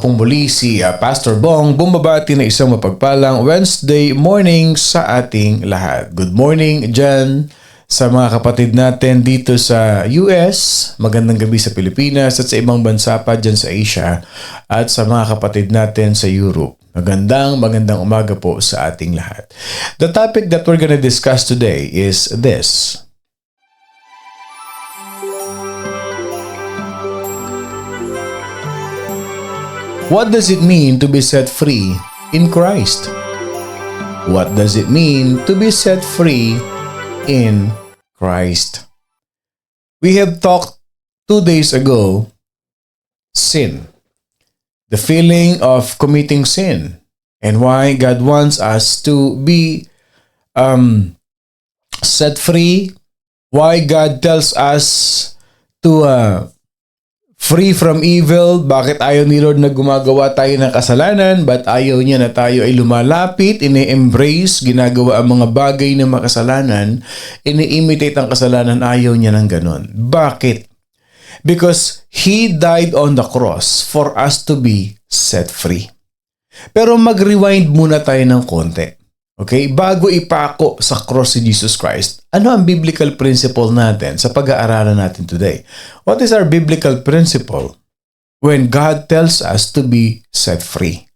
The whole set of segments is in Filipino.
pong muli si Pastor Bong bumabati na isang mapagpalang Wednesday morning sa ating lahat. Good morning dyan sa mga kapatid natin dito sa US, magandang gabi sa Pilipinas at sa ibang bansa pa dyan sa Asia at sa mga kapatid natin sa Europe. Magandang umaga po sa ating lahat. The topic that we're gonna discuss today is this. What does it mean to be set free in Christ? What does it mean to be set free in Christ? We have talked 2 days ago, sin. The feeling of committing sin and why God wants us to be set free, why God tells us to free from evil, bakit ayaw ni Lord na gumagawa tayo ng kasalanan, but ayaw niya na tayo ay lumalapit, ini-embrace, ginagawa ang mga bagay na makasalanan, ini-imitate ang kasalanan, ayaw niya ng ganon. Bakit? Because He died on the cross for us to be set free. Pero mag-rewind muna tayo ng konti. Okay? Bago ipako sa cross si Jesus Christ, ano ang biblical principle natin sa pag-aaralan natin today? What is our biblical principle when God tells us to be set free?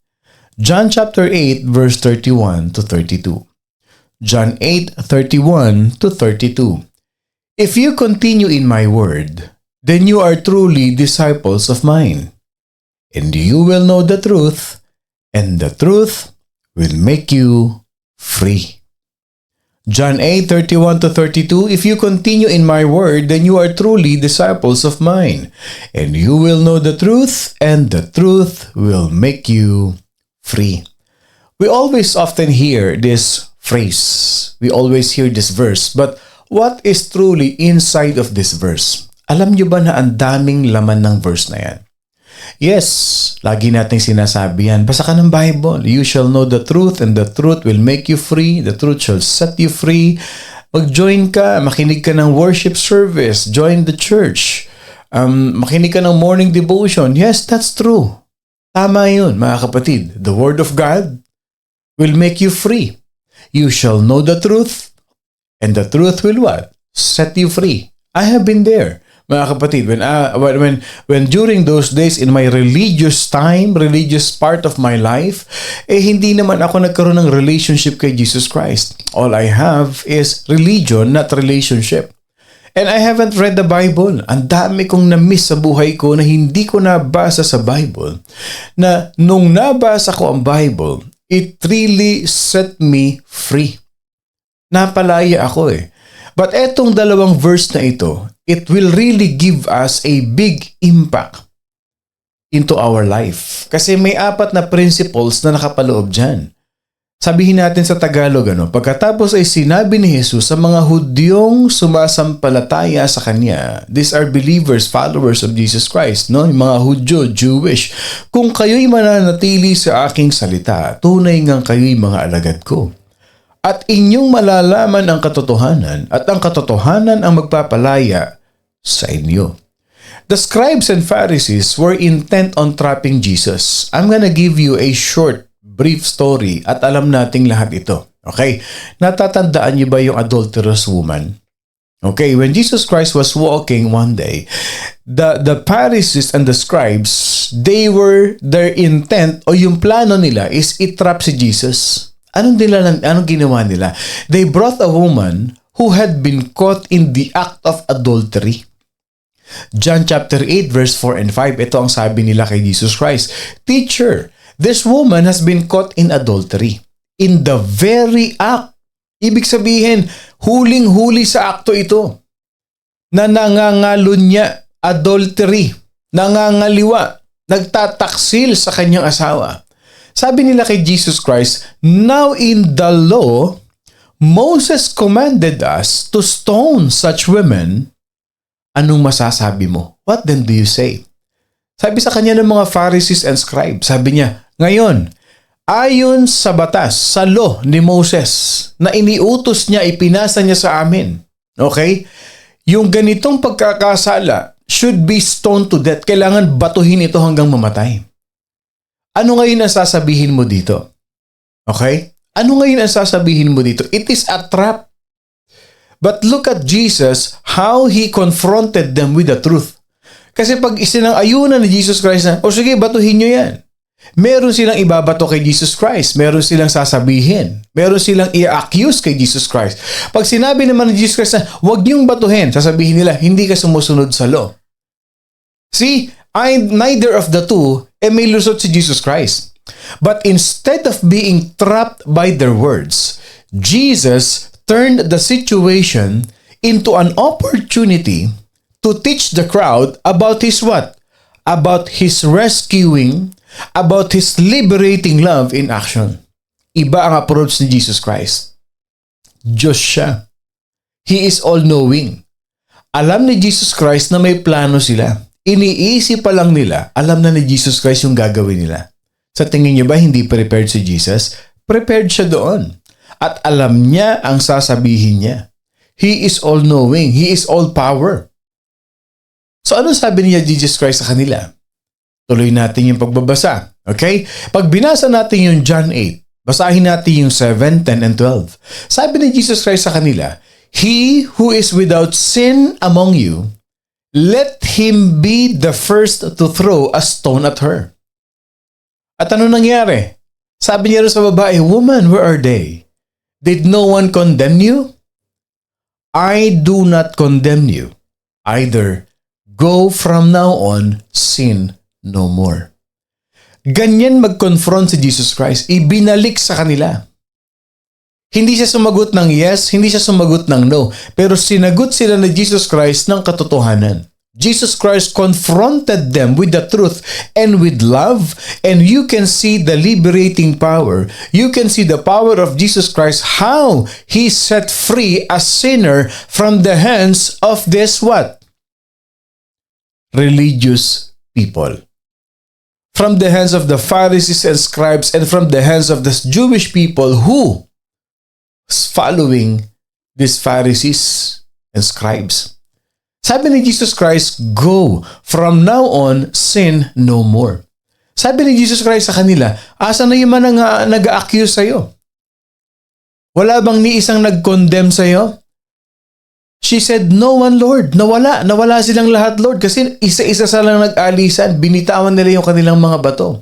John chapter 8 verse 31 to 32. John 8:31 to 32. If you continue in my word, then you are truly disciples of mine, and you will know the truth, and the truth will make you free. John 8:31 to 32, if you continue in my word, then you are truly disciples of mine, and you will know the truth, and the truth will make you free. We always often hear this phrase. We always hear this verse, but what is truly inside of this verse? Alam nyo ba na ang daming laman ng verse na yan? Yes, lagi nating sinasabi yan. Basa ka ng Bible. You shall know the truth and the truth will make you free. The truth shall set you free. Mag-join ka, makinig ka ng worship service. Join the church. Makinig ka ng morning devotion. Yes, that's true. Tama yun, mga kapatid. The Word of God will make you free. You shall know the truth and the truth will what? Set you free. I have been there. Mga kapatid, when during those days in my religious time, religious part of my life, hindi naman ako nagkaroon ng relationship kay Jesus Christ. All I have is religion, not relationship. And I haven't read the Bible. Ang dami kong na-miss sa buhay ko na hindi ko nabasa sa Bible. Na nung nabasa ko ang Bible, it really set me free. Napalaya ako But etong dalawang verse na ito, it will really give us a big impact into our life. Kasi may 4 na principles na nakapaloob dyan. Sabihin natin sa Tagalog, pagkatapos ay sinabi ni Jesus sa mga Hudyong sumasampalataya sa Kanya, these are believers, followers of Jesus Christ, yung mga Hudyo, Jewish, kung kayo'y mananatili sa aking salita, tunay ngang kayo'y mga alagad ko. At inyong malalaman ang katotohanan, at ang katotohanan ang magpapalaya sa inyo. The scribes and Pharisees were intent on trapping Jesus. I'm gonna give you a short, brief story at alam nating lahat ito. Okay? Natatandaan niyo ba yung adulterous woman? Okay, when Jesus Christ was walking one day, the Pharisees and the scribes, their intent o yung plano nila is i-trap si Jesus. Anong ginawa nila? They brought a woman who had been caught in the act of adultery. John chapter 8 verse 4 and 5, ito ang sabi nila kay Jesus Christ, Teacher, this woman has been caught in adultery. In the very act. Ibig sabihin, huling-huli sa akto ito. Na nangangalunya, adultery, nangangaliwa, nagtataksil sa kanyang asawa. Sabi nila kay Jesus Christ, now in the law, Moses commanded us to stone such women. Anong masasabi mo? What then do you say? Sabi sa kanya ng mga Pharisees and scribes, sabi niya, ngayon, ayon sa batas, sa law ni Moses, na iniutos niya, ipinasa niya sa amin. Okay? Yung ganitong pagkakasala should be stoned to death. Kailangan batuhin ito hanggang mamatay. Ano ngayon ang sasabihin mo dito? Okay? Ano ngayon ang sasabihin mo dito? It is a trap. But look at Jesus, how He confronted them with the truth. Kasi pag isinang-ayunan ni Jesus Christ na, sige, batuhin nyo yan. Meron silang ibabato kay Jesus Christ. Meron silang sasabihin. Meron silang i-accuse kay Jesus Christ. Pag sinabi naman ni Jesus Christ na, huwag niyong batuhin, sasabihin nila, hindi ka sumusunod sa law. See, neither of the two may lusot si Jesus Christ. But instead of being trapped by their words, Jesus turned the situation into an opportunity to teach the crowd about His what? About His rescuing, about His liberating love in action. Iba ang approach ni Jesus Christ. Diyos siya. He is all-knowing. Alam ni Jesus Christ na may plano sila. Iniisip pa lang nila, alam na ni Jesus Christ yung gagawin nila. Sa tingin niyo ba hindi prepared si Jesus? Prepared siya doon. At alam niya ang sasabihin niya. He is all-knowing. He is all-power. So ano sabi niya Jesus Christ sa kanila? Tuloy natin yung pagbabasa. Okay? Pag binasa natin yung John 8, basahin natin yung 7, 10, and 12. Sabi ni Jesus Christ sa kanila, He who is without sin among you, let him be the first to throw a stone at her. At ano nangyari? Sabi niya rin sa babae, Woman, where are they? Did no one condemn you? I do not condemn you. Either go from now on, sin no more. Ganyan mag-confront si Jesus Christ. Ibinalik sa kanila. Hindi siya sumagot ng yes, hindi siya sumagot ng no. Pero sinagot sila ni Jesus Christ ng katotohanan. Jesus Christ confronted them with the truth and with love, and you can see the liberating power. You can see the power of Jesus Christ, how He set free a sinner from the hands of this what? Religious people. From the hands of the Pharisees and scribes, and from the hands of the Jewish people who was following these Pharisees and scribes. Sabi ni Jesus Christ, go, from now on, sin no more. Sabi ni Jesus Christ sa kanila, asa na yung mga nag-accuse sa'yo? Wala bang ni isang nag-condemn sa'yo? She said, no one, Lord. Nawala silang lahat, Lord, kasi isa-isa silang nag-alisan, binitawan nila yung kanilang mga bato.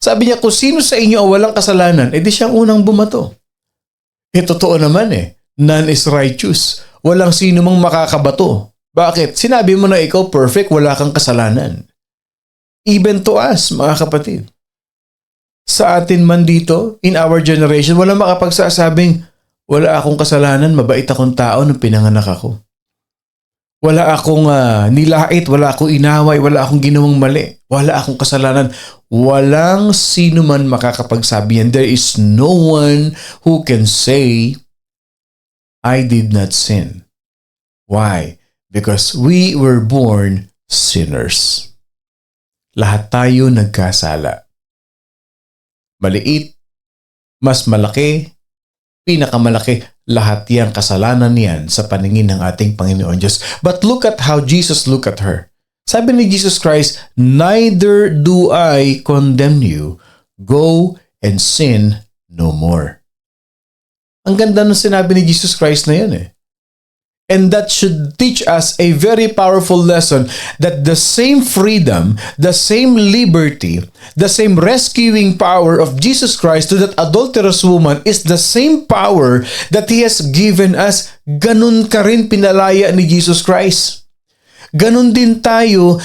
Sabi niya, kung sino sa inyo ang walang kasalanan, edi siyang unang bumato. Totoo naman none is righteous. Walang sino mang makakabato. Bakit? Sinabi mo na ikaw perfect, wala kang kasalanan. Even to us, mga kapatid. Sa atin man dito, in our generation, wala makapagsasabing, wala akong kasalanan, mabait akong tao nung pinanganak ako. Wala akong nilait, wala akong inaway, wala akong ginawang mali, wala akong kasalanan. Walang sino man makakapagsabi yan. There is no one who can say, I did not sin. Why? Because we were born sinners. Lahat tayo nagkasala. Maliit, mas malaki, pinakamalaki, lahat yang kasalanan niyan sa paningin ng ating Panginoon Diyos. But look at how Jesus looked at her. Sabi ni Jesus Christ, neither do I condemn you. Go and sin no more. Ang ganda ng sinabi ni Jesus Christ na yan And that should teach us a very powerful lesson that the same freedom, the same liberty, the same rescuing power of Jesus Christ to that adulterous woman is the same power that He has given us. Ganun ka rin pinalaya ni Jesus Christ. Ganun din tayo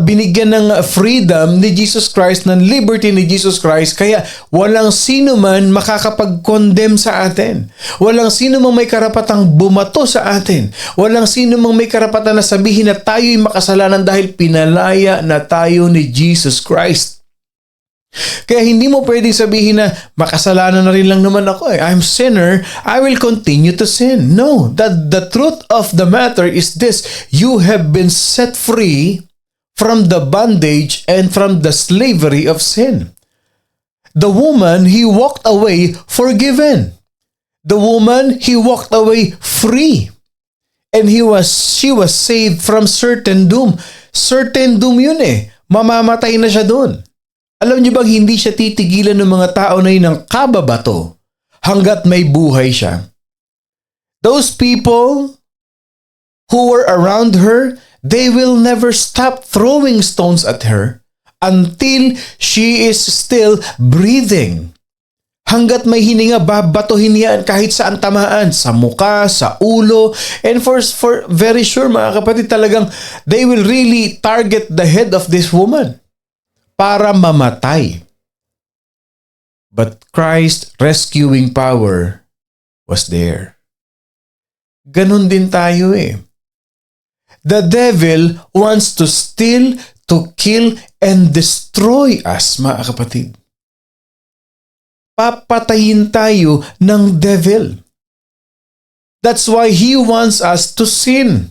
binigyan ng freedom ni Jesus Christ, ng liberty ni Jesus Christ, kaya walang sino man makakapag-condemn sa atin. Walang sino man may karapatang bumato sa atin. Walang sino man may karapatan na sabihin na tayo'y makasalanan dahil pinalaya na tayo ni Jesus Christ. Kaya hindi mo pwedeng sabihin na makasalanan na rin lang naman ako I'm sinner, I will continue to sin. No, the truth of the matter is this: you have been set free from the bondage and from the slavery of sin. The woman, he walked away forgiven. The woman, he walked away free. And she was saved from certain doom. Certain doom yun Mamamatay na siya doon. Alam niyo bang hindi siya titigilan ng mga tao na yun ng kababato hanggat may buhay siya? Those people who were around her, they will never stop throwing stones at her until she is still breathing. Hanggat may hininga, babatuhin yan kahit saan tamaan, sa muka, sa ulo, and for very sure mga kapatid, talagang they will really target the head of this woman para mamatay. But Christ's rescuing power was there. Ganon din tayo eh. The devil wants to steal, to kill, and destroy us, mga kapatid. Papatayin tayo ng devil. That's why he wants us to sin.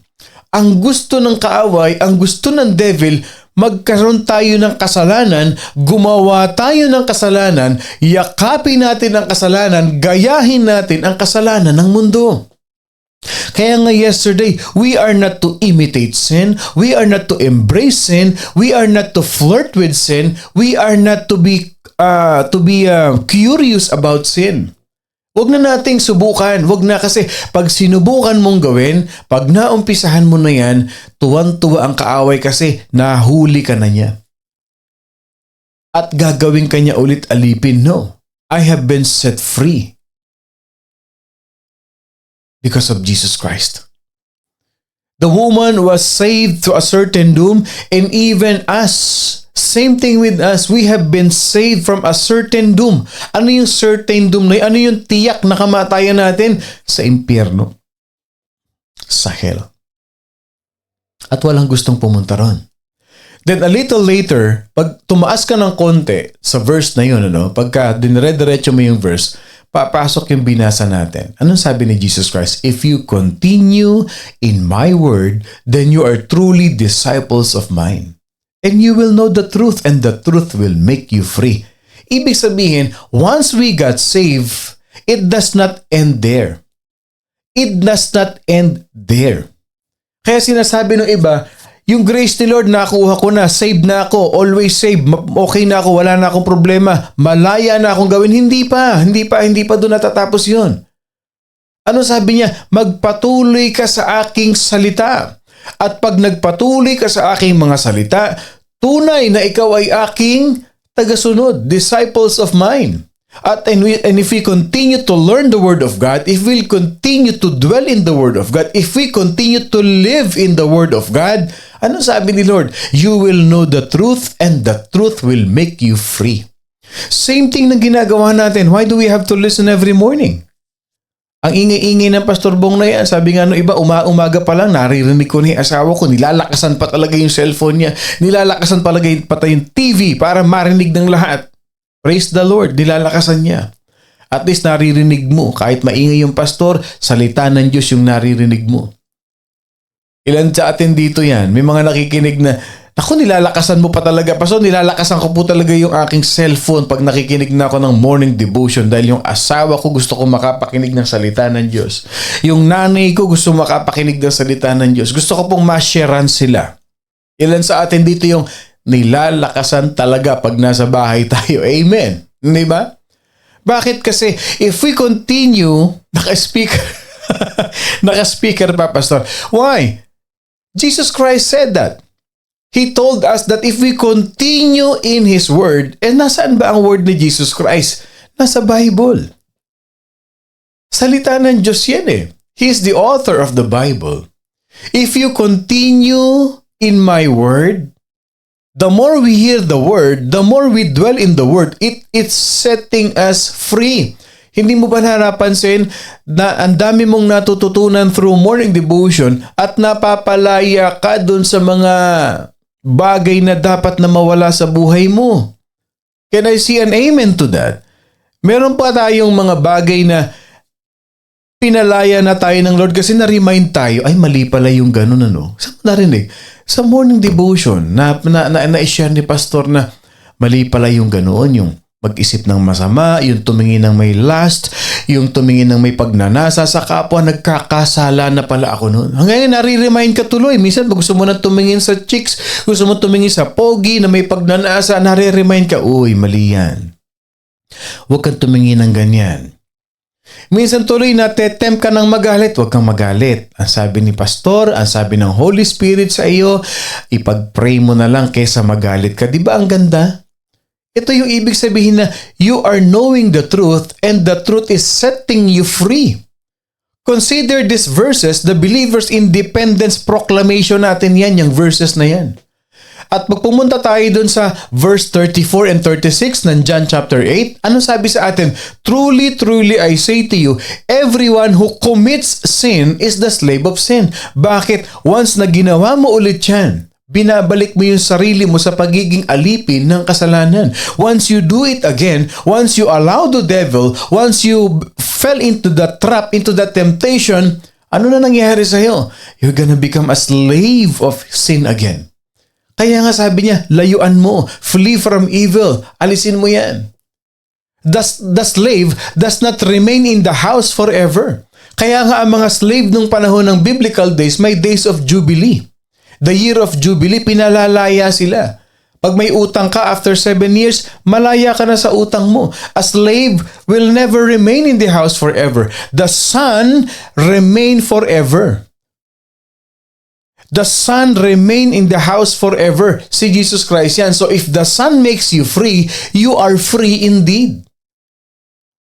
Ang gusto ng kaaway, ang gusto ng devil, magkaroon tayo ng kasalanan, gumawa tayo ng kasalanan, yakapin natin ang kasalanan, gayahin natin ang kasalanan ng mundo. Kaya nga yesterday, we are not to imitate sin, we are not to embrace sin, we are not to flirt with sin, we are not to be curious about sin. Huwag na nating subukan, huwag na, kasi pag sinubukan mong gawin, pag naumpisahan mo na yan, tuwan-tuwa ang kaaway kasi nahuli ka na niya. At gagawin ka niya ulit alipin. No, I have been set free because of Jesus Christ. The woman was saved to a certain doom, and even us, same thing with us, we have been saved from a certain doom. Ano yung certain doom na yun? Ano yung tiyak na kamatayan natin? Sa impyerno. Sa hell. At walang gustong pumunta ron. Then a little later, pag tumaas ka ng konti sa verse na yun, pagka dinire-diretso mo yung verse, papasok yung binasa natin. Anong sabi ni Jesus Christ? If you continue in my word, then you are truly disciples of mine. And you will know the truth, and the truth will make you free. Ibig sabihin, once we got saved, it does not end there. It does not end there. Kaya sinasabi ng iba, yung grace ni Lord, nakuha ko na, saved na ako, always saved, okay na ako, wala na akong problema, malaya na akong gawin. Hindi pa doon natatapos yun. Ano sabi niya? Magpatuloy ka sa aking salita. At pag nagpatuloy ka sa aking mga salita, tunay na ikaw ay aking tagasunod, disciples of mine. And if we continue to learn the Word of God, if we continue to dwell in the Word of God, if we continue to live in the Word of God, ano sabi ni Lord? You will know the truth, and the truth will make you free. Same thing na ginagawa natin. Why do we have to listen every morning? Ang ingay-ingay ng Pastor Bong na yan, sabi nga nung iba, umaga pa lang, naririnig ko ni asawa ko, nilalakasan pa talaga yung cellphone niya, nilalakasan pa yung TV para marinig ng lahat. Praise the Lord, nilalakasan niya. At least naririnig mo, kahit maingay yung pastor, salita ng Diyos yung naririnig mo. Ilan sa atin dito yan, may mga nakikinig na, ako, nilalakasan mo pa talaga. Pastor, nilalakasan ko po talaga yung aking cellphone pag nakikinig na ako ng morning devotion dahil yung asawa ko gusto ko makapakinig ng salita ng Diyos. Yung nanay ko gusto makapakinig ng salita ng Diyos. Gusto ko pong ma-sharean sila. Ilan sa atin dito yung nilalakasan talaga pag nasa bahay tayo. Amen. Hindi ba? Bakit? Kasi if we continue, naka-speaker pa, Pastor. Why? Jesus Christ said that. He told us that if we continue in His Word, nasaan ba ang Word ni Jesus Christ? Nasa Bible. Salita ng Diyos yan eh. He is the author of the Bible. If you continue in my Word, the more we hear the Word, the more we dwell in the Word, it's setting us free. Hindi mo ba napansin na ang dami mong natututunan through morning devotion at napapalaya ka dun sa mga bagay na dapat na mawala sa buhay mo? Can I see an amen to that? Meron pa tayong mga bagay na pinalaya na tayo ng Lord kasi na-remind tayo, ay mali pala yung ganun Saan mo narinig? Sa morning devotion na-share ni Pastor na mali pala yung ganoon, yung mag-isip ng masama, yung tumingin ng may lust, Yung tumingin ng may pagnanasa sa kapwa, nagkakasala na pala ako noon. Hanggang nare-remind ka tuloy. Minsan gusto mo na tumingin sa chicks, gusto mo tumingin sa pogi na may pagnanasa, nare-remind ka, uy, mali yan. Huwag kang tumingin ng ganyan. Minsan tuloy natetempt ka ng magalit, huwag kang magalit. Ang sabi ni pastor, ang sabi ng Holy Spirit sa iyo, ipag-pray mo na lang kaysa magalit ka. Di ba ang ganda? Ito yung ibig sabihin na you are knowing the truth and the truth is setting you free. Consider these verses, the believer's independence proclamation natin yan, yung verses na yan. At pag pumunta tayo dun sa verse 34 and 36 ng John chapter 8, ano sabi sa atin? Truly, truly, I say to you, everyone who commits sin is the slave of sin. Bakit? Once na ginawa mo ulit yan, binabalik mo yung sarili mo sa pagiging alipin ng kasalanan. Once you do it again, once you allow the devil, once you fell into the trap, into the temptation, ano na nangyayari sa'yo? You're gonna become a slave of sin again. Kaya nga sabi niya, layuan mo, flee from evil, alisin mo yan. The slave does not remain in the house forever. Kaya nga ang mga slave nung panahon ng biblical days, may days of Jubilee. The year of Jubilee, pinalalaya sila. Pag may utang ka after 7 years, malaya ka na sa utang mo. A slave will never remain in the house forever. The son remain forever. The Son remain in the house forever. Si Jesus Christ yan. So if the Son makes you free, you are free indeed.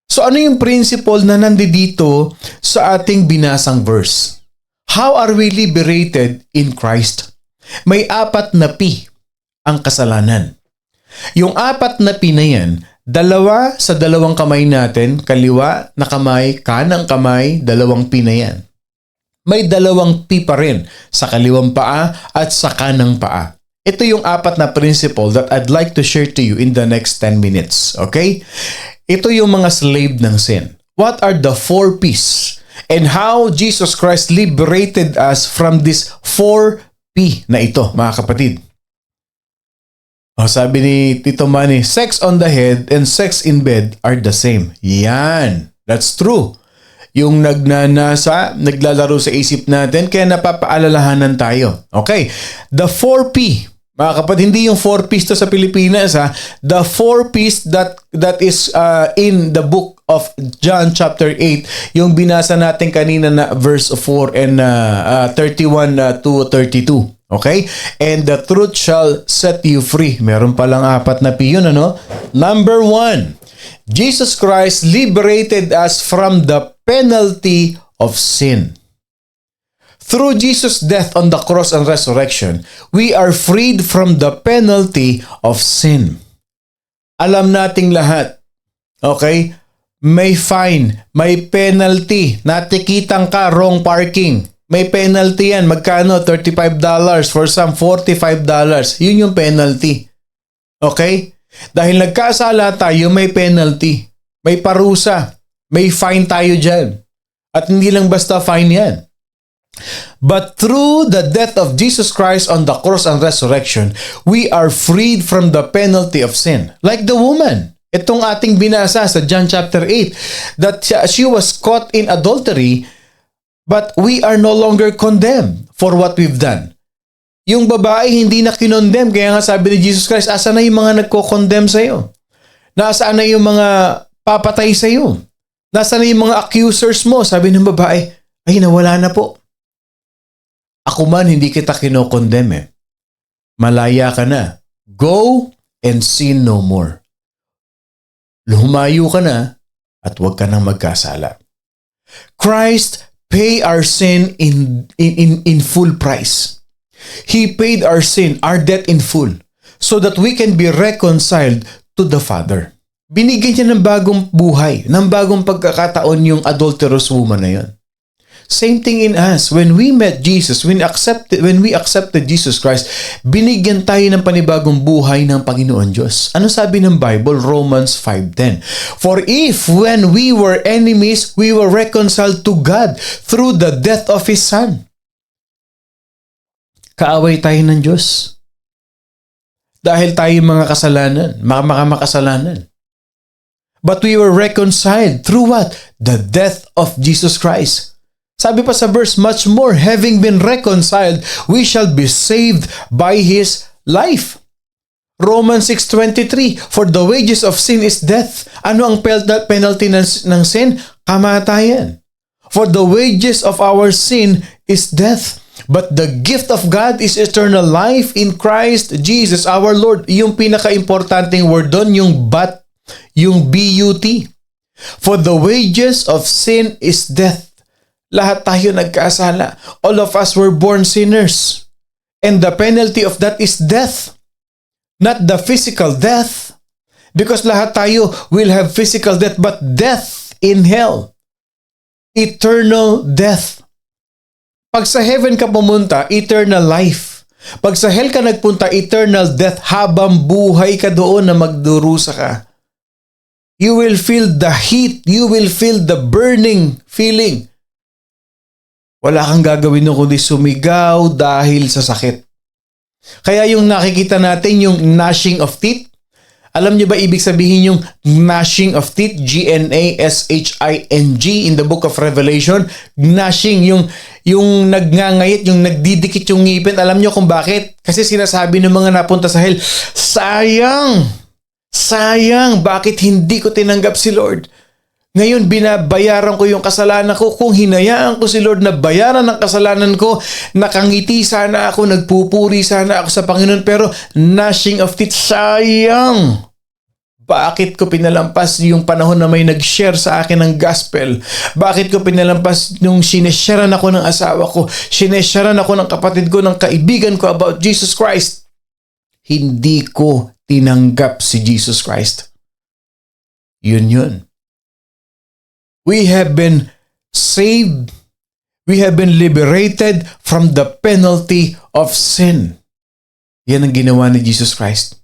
So ano yung principle na nandito sa ating binasang verse? How are we liberated in Christ? May 4 na P ang kasalanan. Yung 4 na P na yan, 2 sa 2 kamay natin, kaliwa na kamay, kanang kamay, 2 P na yan. May 2 P pa rin sa kaliwang paa at sa kanang paa. Ito yung 4 na principle that I'd like to share to you in the next 10 minutes. Okay? Ito yung mga slave ng sin. What are the 4 P's? And how Jesus Christ liberated us from this 4 P na ito, mga kapatid. Sabi ni Tito Manny, sex on the head and sex in bed are the same. Yan. That's true. Yung nagnanasa, naglalaro sa isip natin, kaya napapaalalahanan tayo. Okay, the 4P, mga kapatid, hindi yung 4 P's to sa Pilipinas, ha? The 4 P's that is in the book of John chapter 8, yung binasa natin kanina na verse 4 and 31 to 32. Okay? And the truth shall set you free. Meron palang 4 na P yun, ano? Number 1, Jesus Christ liberated us from the penalty of sin. Through Jesus' death on the cross and resurrection, we are freed from the penalty of sin. Alam nating lahat, okay? May fine, may penalty. Natikitang ka, wrong parking. May penalty yan. Magkano? $35. For some, $45. Yun yung penalty. Okay? Dahil nagkasala tayo, may penalty. May parusa. May fine tayo dyan. At hindi lang basta fine yan. But through the death of Jesus Christ on the cross and resurrection, we are freed from the penalty of sin. Like the woman. Itong ating binasa sa John chapter 8, that she was caught in adultery, but we are no longer condemned for what we've done. Yung babae hindi na kinondemn, kaya nga sabi ni Jesus Christ, asa na yung mga nagko-condemn sa'yo? Nasaan na yung mga papatay sa'yo? Nasaan na yung mga accusers mo? Sabi ng babae, ay nawala na po. Ako man hindi kita kinokondemn eh. Malaya ka na. Go and sin no more. Lumayo ka na at huwag ka nang magkasala. Christ pay our sin in full price. He paid our sin, our debt in full, so that we can be reconciled to the Father. Binigyan niya ng bagong buhay, ng bagong pagkakataon yung adulterous woman na yun. Same thing in us. When we met Jesus, when we accepted Jesus Christ, binigyan tayo ng panibagong buhay ng Panginoon Diyos. Ano sabi ng Bible? Romans 5:10. For if when we were enemies, we were reconciled to God through the death of His Son. Kaaway tayo ng Diyos. Dahil tayo mga kasalanan, mga makasalanan. But we were reconciled through what? The death of Jesus Christ. Sabi pa sa verse, much more, having been reconciled, we shall be saved by His life. Romans 6:23, for the wages of sin is death. Ano ang penalty ng sin? Kamatayan. For the wages of our sin is death. But the gift of God is eternal life in Christ Jesus our Lord. Yung pinaka-importanting word doon, yung but, yung B-U-T. For the wages of sin is death. Lahat tayo nagkasala. All of us were born sinners. And the penalty of that is death. Not the physical death. Because lahat tayo will have physical death, but death in hell. Eternal death. Pag sa heaven ka pumunta, eternal life. Pag sa hell ka nagpunta, eternal death, habang buhay ka doon na magdurusa ka. You will feel the heat. You will feel the burning feeling. Wala kang gagawin nun kundi sumigaw dahil sa sakit. Kaya yung nakikita natin, yung gnashing of teeth, alam niyo ba ibig sabihin yung gnashing of teeth? G-N-A-S-H-I-N-G in the book of Revelation. Gnashing, yung nagnangayit, yung nagdidikit yung ngipin. Alam niyo kung bakit? Kasi sinasabi ng mga napunta sa hell, sayang, bakit hindi ko tinanggap si Lord? Ngayon, binabayaran ko yung kasalanan ko. Kung hinayaan ko si Lord na bayaran ng kasalanan ko, nakangiti sana ako, nagpupuri sana ako sa Panginoon, pero gnashing of teeth, sayang. Bakit ko pinalampas yung panahon na may nag-share sa akin ng gospel? Bakit ko pinalampas nung sinesharean ako ng asawa ko, sinesharean ako ng kapatid ko, ng kaibigan ko about Jesus Christ? Hindi ko tinanggap si Jesus Christ. Yun. We have been saved. We have been liberated from the penalty of sin. Yan ang ginawa ni Jesus Christ.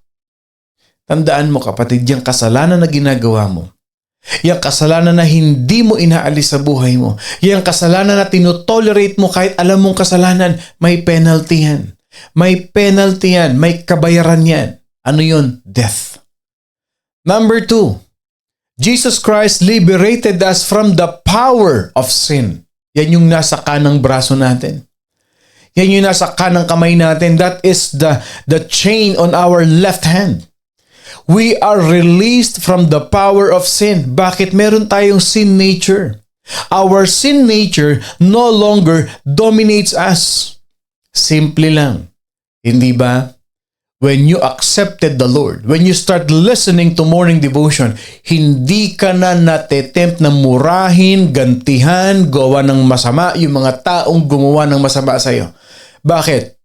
Tandaan mo kapatid, yung kasalanan na ginagawa mo, yung kasalanan na hindi mo inaalis sa buhay mo, yung kasalanan na tinotolerate mo kahit alam mong kasalanan, may penalty yan. May penalty yan. May kabayaran yan. Ano yun? Death. Number 2. Jesus Christ liberated us from the power of sin. Yan yung nasa kanang braso natin. Yan yung nasa kanang kamay natin. That is the chain on our left hand. We are released from the power of sin. Bakit? Meron tayong sin nature. Our sin nature no longer dominates us. Simple lang. Hindi ba? When you accepted the Lord, when you start listening to morning devotion, hindi ka na natitempt na murahin, gantihan, gawa ng masama yung mga taong gumawa ng masama sa iyo. Bakit?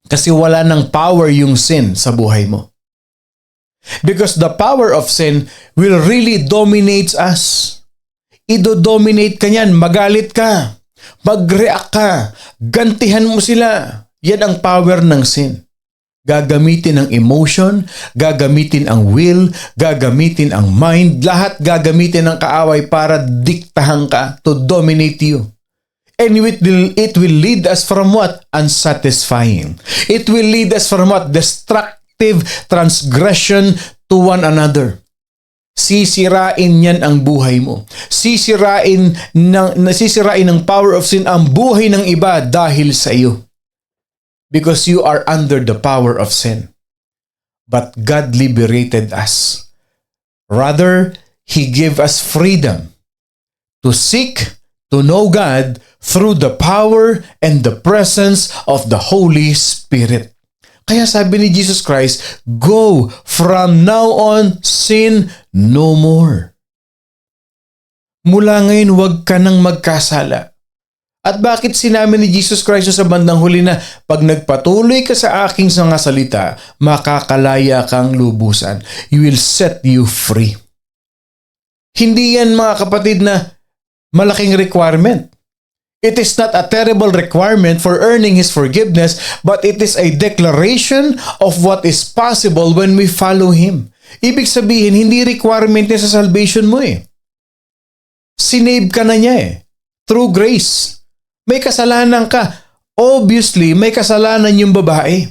Kasi wala ng power yung sin sa buhay mo. Because the power of sin will really dominate us. Ido-dominate ka niyan, magalit ka, mag-react ka, gantihan mo sila. Yan ang power ng sin. Gagamitin ang emotion, gagamitin ang will, gagamitin ang mind, lahat gagamitin ang kaaway para diktahan ka to dominate you. And it will lead us from what? Unsatisfying. It will lead us from what? Destructive transgression to one another. Sisirain yan ang buhay mo. Sisirain ng power of sin ang buhay ng iba dahil sa iyo. Because you are under the power of sin. But God liberated us. Rather, He gave us freedom to seek, to know God through the power and the presence of the Holy Spirit. Kaya sabi ni Jesus Christ, go from now on, sin no more. Mula ngayon, huwag ka nang magkasala. At bakit sinabi ni Jesus Christ sa bandang huli na pag nagpatuloy ka sa aking mga salita, makakalaya kang lubusan. You will set you free. Hindi yan mga kapatid na malaking requirement. It is not a terrible requirement for earning His forgiveness, but it is a declaration of what is possible when we follow Him. Ibig sabihin, hindi requirement niya sa salvation mo eh. Sinave ka na niya eh. Through grace. May kasalanan ka. Obviously, may kasalanan yung babae.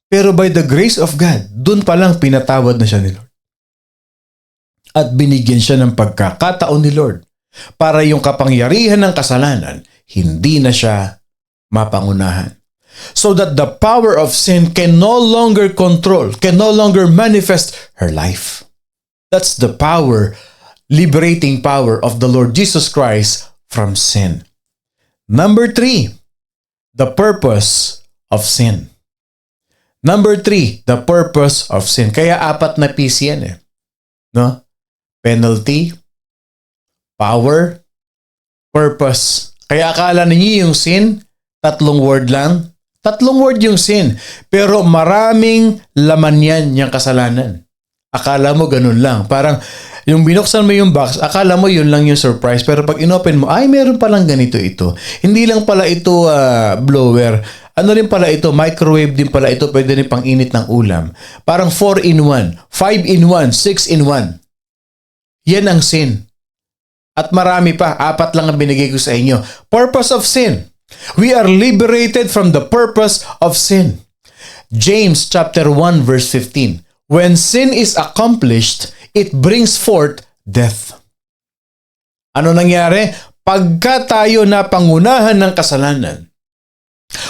Pero by the grace of God, dun pa lang pinatawad na siya ni Lord. At binigyan siya ng pagkakataon ni Lord para yung kapangyarihan ng kasalanan, hindi na siya mapangunahan. So that the power of sin can no longer control, can no longer manifest her life. That's the power, liberating power of the Lord Jesus Christ from sin. Number 3, the purpose of sin. Number 3, the purpose of sin. Kaya 4 na P's yan eh. No? Penalty, power, purpose. Kaya akala ninyo yung sin, 3 word lang. 3 word yung sin. Pero maraming laman yan, yung kasalanan. Akala mo ganun lang. Parang yung binuksan mo yung box, akala mo yun lang yung surprise. Pero pag inopen mo, ay meron palang ganito ito. Hindi lang pala ito blower. Ano rin pala ito? Microwave din pala ito. Pwede rin pang init ng ulam. Parang 4-in-1, 5-in-1, 6-in-1. Yan ang sin. At marami pa. 4 lang ang binigay ko sa inyo. Purpose of sin. We are liberated from the purpose of sin. James chapter 1 verse 15. When sin is accomplished, it brings forth death. Ano nangyari? Pagka tayo napangunahan ng kasalanan,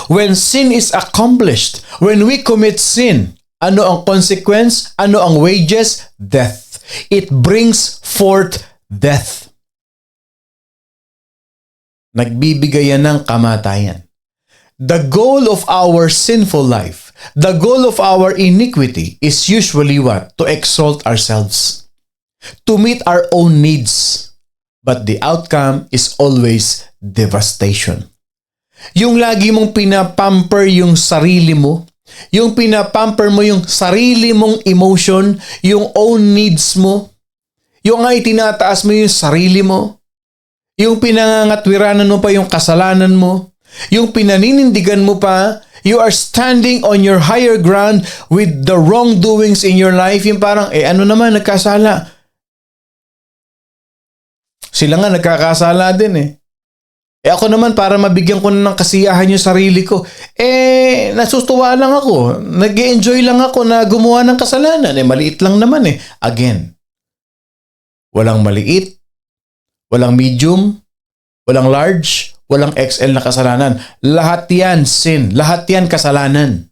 when sin is accomplished, when we commit sin, ano ang consequence? Ano ang wages? Death. It brings forth death. Nagbibigay yan ng kamatayan. The goal of our sinful life, the goal of our iniquity is usually what? To exalt ourselves. To meet our own needs. But the outcome is always devastation. Yung lagi mong pinapamper yung sarili mo, yung pinapamper mo yung sarili mong emotion, yung own needs mo, yung nga itinataas mo yung sarili mo, yung pinangangatwiranan mo pa yung kasalanan mo, yung pinaninindigan mo pa, you are standing on your higher ground with the wrongdoings in your life. Yung parang, ano naman, nagkasala. Sila nga nagkakasala din eh. Ako naman, para mabigyan ko na ng kasiyahan yung sarili ko, nasustuwa lang ako. Nag-enjoy lang ako na gumawa ng kasalanan. Maliit lang naman eh. Again, walang maliit, walang medium, walang large, walang XL na kasalanan. Lahat yan sin. Lahat yan kasalanan.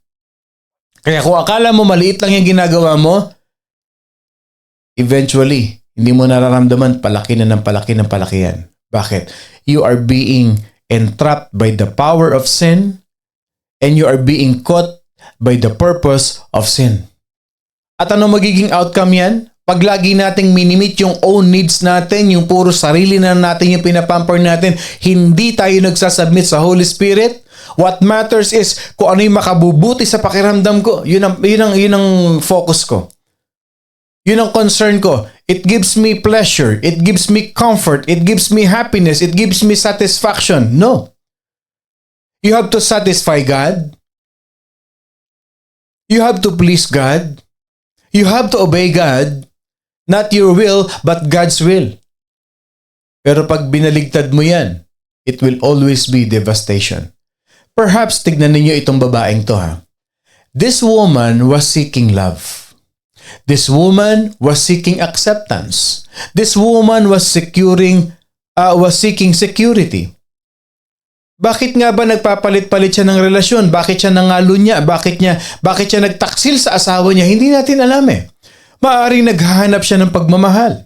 Kaya kung akala mo maliit lang yung ginagawa mo, eventually, hindi mo nararamdaman palaki na ng palaki ng palaki yan. Bakit? You are being entrapped by the power of sin and you are being caught by the purpose of sin. At ano magiging outcome yan? Pag lagi nating minimit yung own needs natin, yung puro sarili na natin yung pinapamper natin, hindi tayo nagsasubmit sa Holy Spirit. What matters is kung ano yung makabubuti sa pakiramdam ko. Yun ang focus ko. Yun ang concern ko. It gives me pleasure. It gives me comfort. It gives me happiness. It gives me satisfaction. No. You have to satisfy God. You have to please God. You have to obey God. Not your will, but God's will. Pero pag binaligtad mo yan, it will always be devastation. Perhaps tignan ninyo itong babaeng to ha. This woman was seeking love. This woman was seeking acceptance. This woman was seeking security. Bakit nga ba nagpapalit-palit siya ng relasyon? Bakit siya nangalo niya? Bakit siya nagtaksil sa asawa niya? Hindi natin alam eh. Maaaring naghahanap siya ng pagmamahal.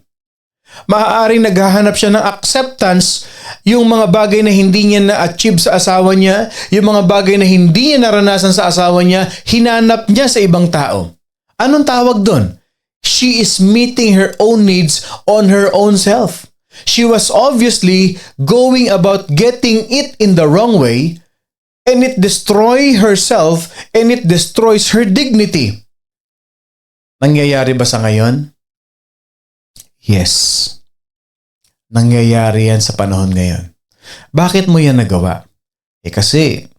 Maaaring naghahanap siya ng acceptance, yung mga bagay na hindi niya na-achieve sa asawa niya, yung mga bagay na hindi niya naranasan sa asawa niya, hinanap niya sa ibang tao. Anong tawag doon? She is meeting her own needs on her own self. She was obviously going about getting it in the wrong way, and it destroys herself and it destroys her dignity. Nangyayari ba sa ngayon? Yes. Nangyayari yan sa panahon ngayon. Bakit mo yan nagawa? Kasi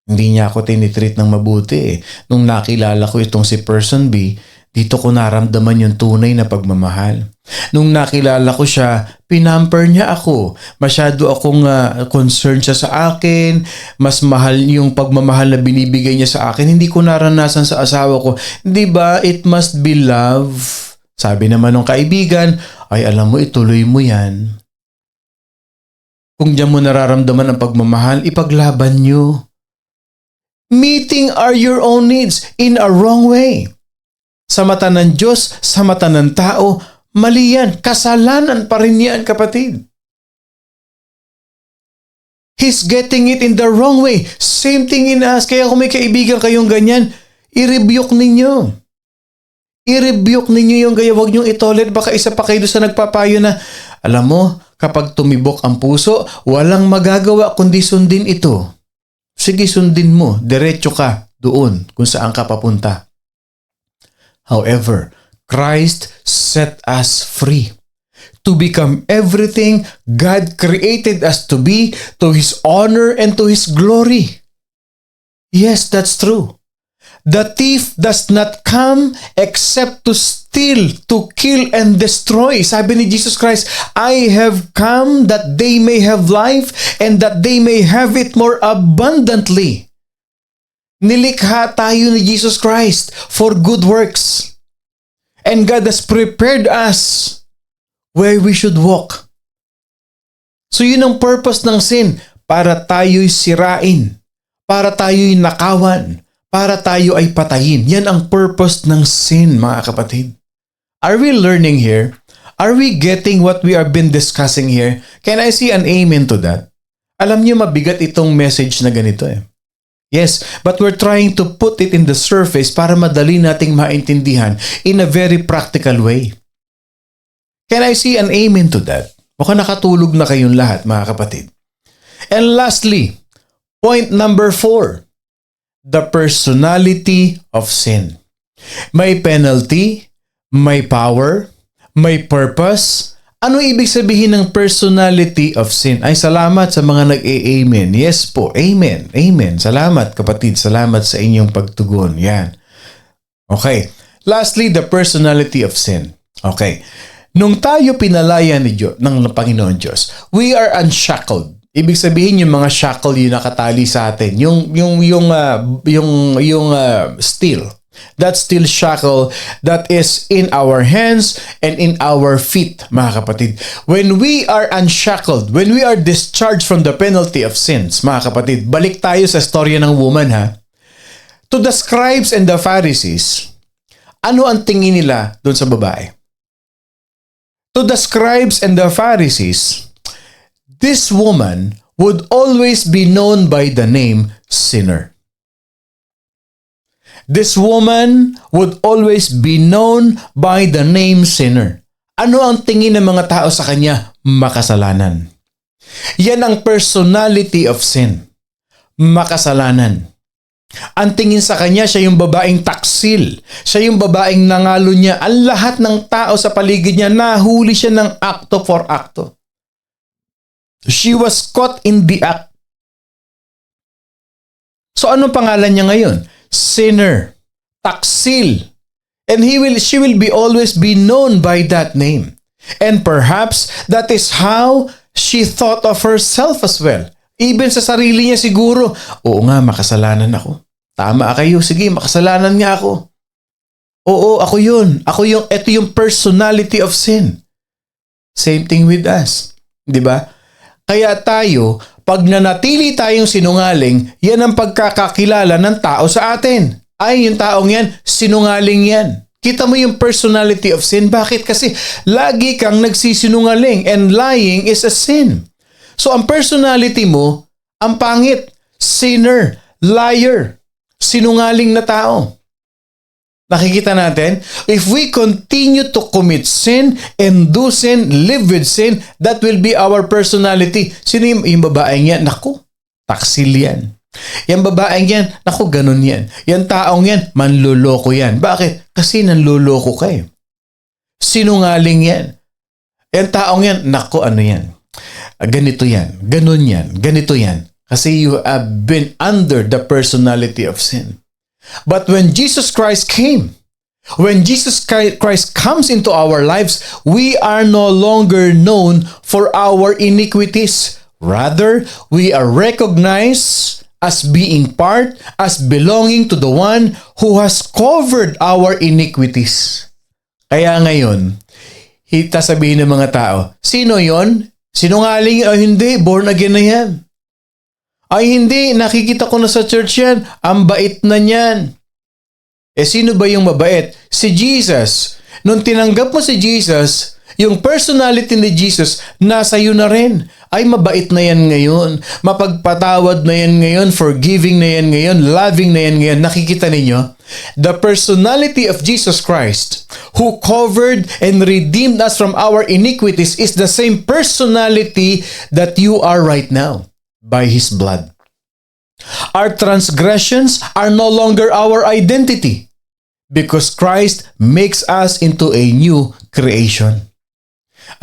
hindi niya ako tinitreat ng mabuti. Nung nakilala ko itong si Person B, dito ko naramdaman yung tunay na pagmamahal. Nung nakilala ko siya, pinamper niya ako. Masyado akong concerned siya sa akin. Mas mahal yung pagmamahal na binibigay niya sa akin. Hindi ko naranasan sa asawa ko. Di ba? It must be love. Sabi naman ng kaibigan, ay alam mo, ituloy mo yan. Kung diyan mo nararamdaman ang pagmamahal, ipaglaban nyo. Meeting are your own needs in a wrong way. Sa mata ng Diyos, sa mata ng tao, mali yan. Kasalanan pa rin yan, kapatid. He's getting it in the wrong way. Same thing in us. Kaya kung may kaibigan kayong ganyan, i-rebuke ninyo. I-rebuke ninyo yung gaya. Huwag niyong itolerate. Baka isa pa kayo sa nagpapayo na, alam mo, kapag tumibok ang puso, walang magagawa kundi sundin ito. Sige, sundin mo. Diretso ka doon kung saan ka papunta. However, Christ set us free to become everything God created us to be, to His honor and to His glory. Yes, that's true. The thief does not come except to steal, to kill, and destroy. Sabi ni Jesus Christ, I have come that they may have life and that they may have it more abundantly. Nilikha tayo ni Jesus Christ for good works. And God has prepared us where we should walk. So yun ang purpose ng sin, para tayo'y sirain, para tayo'y nakawan, para tayo ay patayin. Yan ang purpose ng sin, mga kapatid. Are we learning here? Are we getting what we have been discussing here? Can I see an amen to that? Alam niyo, mabigat itong message na ganito eh. Yes, but we're trying to put it in the surface para madali nating maintindihan in a very practical way. Can I see an amen to that? Baka nakatulog na kayong lahat, mga kapatid. And lastly, point number 4. The personality of sin. May penalty, may power, may purpose. Ano ibig sabihin ng personality of sin? Ay, salamat sa mga nag-amen. Yes po, amen, amen. Salamat kapatid, salamat sa inyong pagtugon. Yan. Okay. Lastly, the personality of sin. Okay. Nung tayo pinalaya ni Diyos, ng Panginoon Diyos, we are unshackled. Ibig sabihin yung mga shackle yung nakatali sa atin, yung steel. That steel shackle that is in our hands and in our feet, mga kapatid. When we are unshackled, when we are discharged from the penalty of sins, mga kapatid, balik tayo sa storya ng woman ha. To the scribes and the Pharisees, ano ang tingin nila doon sa babae? To the scribes and the Pharisees, this woman would always be known by the name sinner. This woman would always be known by the name sinner. Ano ang tingin ng mga tao sa kanya? Makasalanan. Yan ang personality of sin. Makasalanan. Ang tingin sa kanya, siya yung babaeng taksil. Siya yung babaeng nangalo niya. Ang lahat ng tao sa paligid niya, nahuli siya ng akto for akto. She was caught in the act. So anong pangalan niya ngayon? Sinner. Taksil. And she will be always be known by that name. And perhaps that is how she thought of herself as well. Even sa sarili niya siguro, oo nga, makasalanan ako. Tama kayo, sige, makasalanan nga ako. Oo, ako yun. Ito yung personality of sin. Same thing with us. Di ba? Kaya tayo, pag nanatili tayong sinungaling, yan ang pagkakakilala ng tao sa atin. Ay, yung taong yan, sinungaling yan. Kita mo yung personality of sin. Bakit? Kasi lagi kang nagsisinungaling and lying is a sin. So, ang personality mo, ang pangit, sinner, liar, sinungaling na tao. Nakikita natin, if we continue to commit sin and do sin, live with sin, that will be our personality. Sino yung babaeng yan? Naku, taksil yan. Yung babaeng yan, naku, ganun yan. Yung taong yan, manluloko yan. Bakit? Kasi nanluloko ka eh. Sinungaling yan. Yung taong yan, naku, ano yan? Ganito yan, ganun yan, ganito yan. Kasi you have been under the personality of sin. But when Jesus Christ came, when Jesus Christ comes into our lives, we are no longer known for our iniquities. Rather, we are recognized as being part, as belonging to the one who has covered our iniquities. Kaya ngayon, sabihin ng mga tao, sino yon? Sinungaling? Ay hindi, born again na yan. Ay hindi, nakikita ko na sa church yan. Ang bait na niyan. Sino ba yung mabait? Si Jesus. Nung tinanggap mo si Jesus, yung personality ni Jesus, nasa iyo na rin. Ay, mabait na yan ngayon. Mapagpatawad na yan ngayon. Forgiving na yan ngayon. Loving na yan ngayon. Nakikita ninyo? The personality of Jesus Christ, who covered and redeemed us from our iniquities, is the same personality that you are right now by His blood. Our transgressions are no longer our identity because Christ makes us into a new creation.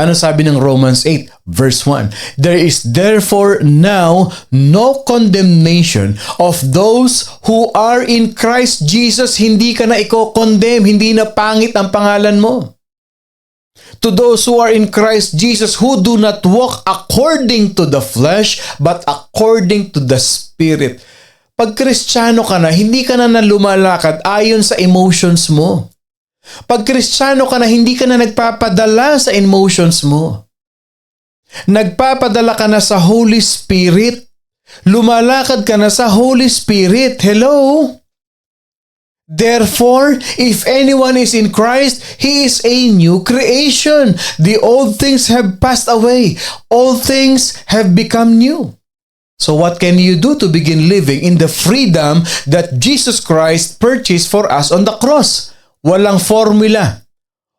Ano sabi ng Romans 8 verse 1? There is therefore now no condemnation of those who are in Christ Jesus. Hindi ka na i-condemn, hindi na pangit ang pangalan mo. To those who are in Christ Jesus, who do not walk according to the flesh, but according to the Spirit. Pag Kristiyano ka na, hindi ka na lumalakad ayon sa emotions mo. Pag Kristiyano ka na, hindi ka na nagpapadala sa emotions mo. Nagpapadala ka na sa Holy Spirit. Lumalakad ka na sa Holy Spirit. Hello? Therefore, if anyone is in Christ, he is a new creation. The old things have passed away. All things have become new. So what can you do to begin living in the freedom that Jesus Christ purchased for us on the cross? Walang formula.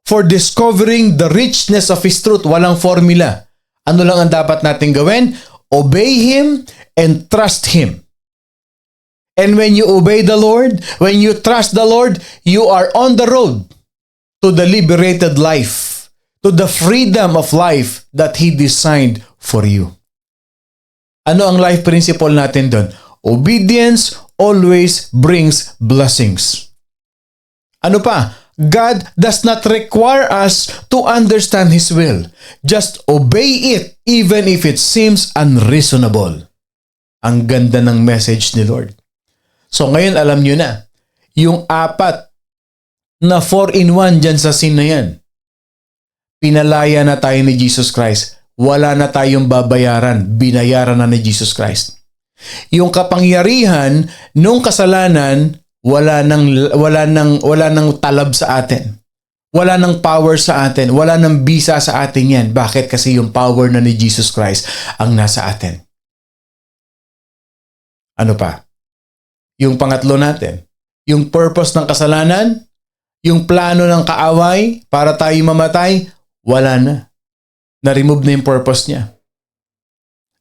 For discovering the richness of His truth, walang formula. Ano lang ang dapat natin gawin? Obey Him and trust Him. And when you obey the Lord, when you trust the Lord, you are on the road to the liberated life, to the freedom of life that He designed for you. Ano ang life principle natin doon? Obedience always brings blessings. Ano pa? God does not require us to understand His will. Just obey it even if it seems unreasonable. Ang ganda ng message ni Lord. So ngayon alam nyo na, yung 4 na 4-in-1 dyan sa sin na yan. Pinalaya na tayo ni Jesus Christ. Wala na tayong babayaran. Binayaran na ni Jesus Christ. Yung kapangyarihan nung kasalanan, wala nang talab sa atin. Wala nang power sa atin. Wala nang bisa sa atin yan. Bakit? Kasi yung power na ni Jesus Christ ang nasa atin. Ano pa? Yung pangatlo natin. Yung purpose ng kasalanan, yung plano ng kaaway para tayo mamatay, wala na. Na-remove na yung purpose niya.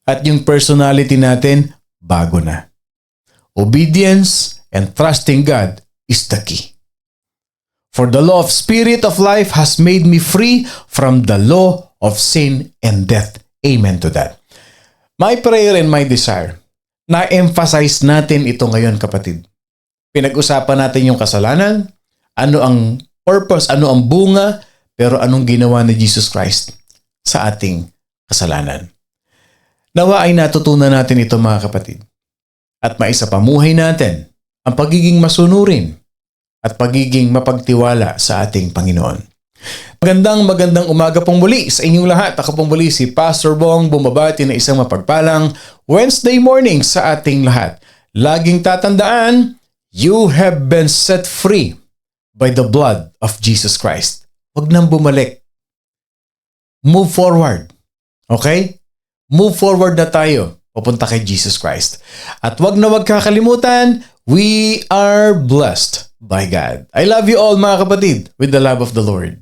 At yung personality natin, bago na. Obedience and trusting God is the key. For the law of Spirit of life has made me free from the law of sin and death. Amen to that. My prayer and my desire, na-emphasize natin ito ngayon, kapatid. Pinag-usapan natin yung kasalanan, ano ang purpose, ano ang bunga, pero anong ginawa ni Jesus Christ sa ating kasalanan. Nawa ay natutunan natin ito, mga kapatid. At maisapamuhay natin ang pagiging masunurin at pagiging mapagtiwala sa ating Panginoon. Magandang umaga pong muli sa inyong lahat. Ako pong muli si Pastor Bong, bumabati na isang mapagpalang Wednesday morning sa ating lahat. Laging tatandaan, you have been set free by the blood of Jesus Christ. Huwag nang bumalik. Move forward. Okay? Move forward na tayo. Papunta kay Jesus Christ. At wag kakalimutan, we are blessed by God. I love you all, mga kapatid, with the love of the Lord.